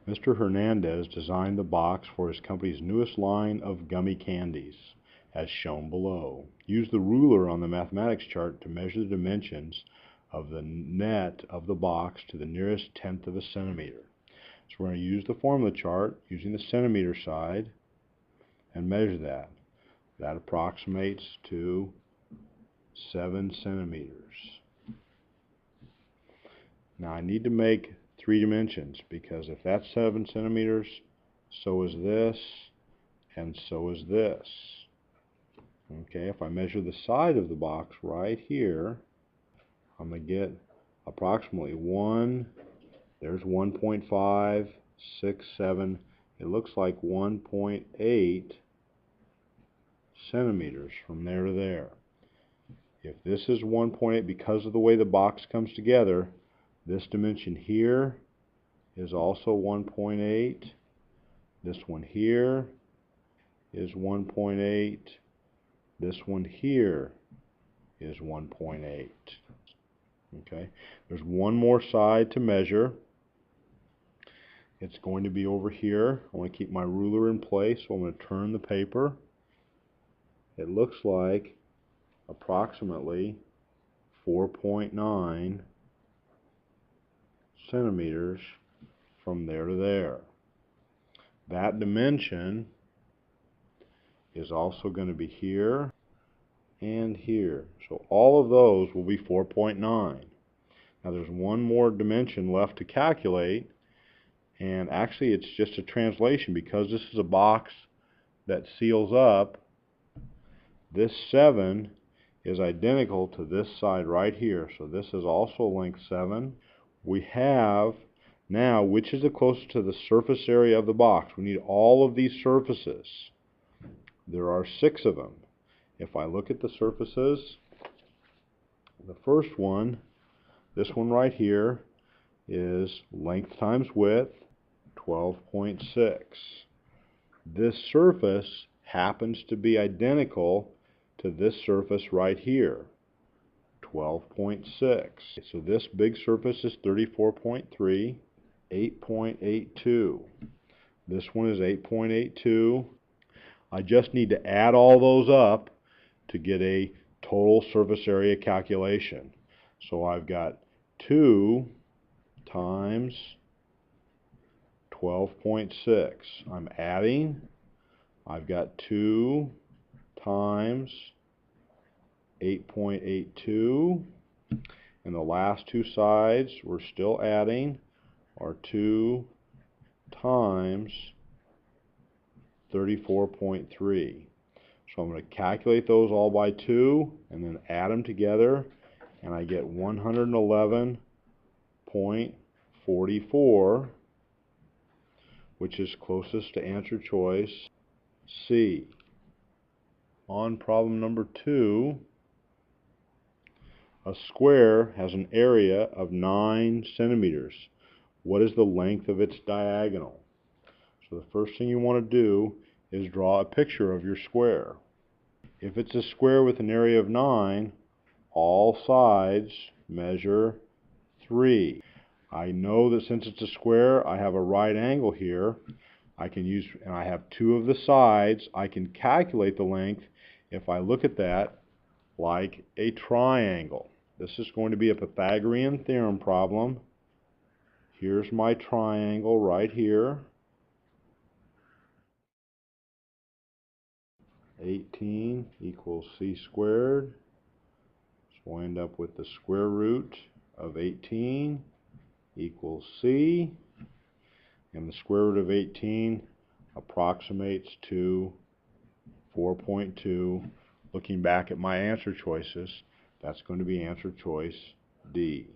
Mr. Hernandez designed the box for his company's newest line of gummy candies, as shown below. Use the ruler on the mathematics chart to measure the dimensions of the net of the box to the nearest tenth of a centimeter. So we're going to use the formula chart using the centimeter side and measure that. That approximates to 7 centimeters. Now I need to make 3 dimensions, because if that's 7 centimeters, so is this, and so is this. Okay, if I measure the side of the box right here, I'm going to get approximately 1, there's 1.5, 6, 7, it looks like 1.8 centimeters from there to there. If this is 1.8, because of the way the box comes together, this dimension here is also 1.8. This one here is 1.8. This one here is 1.8. Okay, there's one more side to measure. It's going to be over here. I want to keep my ruler in place, so I'm going to turn the paper. It looks like approximately 4.9 centimeters from there to there. That dimension is also going to be here and here. So all of those will be 4.9. Now there's one more dimension left to calculate, and actually it's just a translation, because this is a box that seals up. This 7 is identical to this side right here, so this is also length 7. We have now which is the closest to the surface area of the box. We need all of these surfaces. There are 6 of them. If I look at the surfaces, the first one, this one right here, is length times width, 12.6. This surface happens to be identical to this surface right here, 12.6. So this big surface is 34.3, 8.82. This one is 8.82. I just need to add all those up to get a total surface area calculation. So I've got 2 times 12.6. I'm adding. I've got 2 times 8.82. And the last 2 sides we're still adding are 2 times 34.3. So I'm going to calculate those all by 2 and then add them together, and I get 111.44, which is closest to answer choice C. On problem number 2, a square has an area of 9 centimeters. What is the length of its diagonal? So the first thing you want to do is draw a picture of your square. If it's a square with an area of 9, all sides measure 3. I know that since it's a square, I have a right angle here. I can use, and I have 2 of the sides. I can calculate the length if I look at that like a triangle. This is going to be a Pythagorean theorem problem. Here's my triangle right here. 18 equals c squared. So we'll end up with the square root of 18 equals c. And the square root of 18 approximates to 4.2. Looking back at my answer choices, that's going to be answer choice D.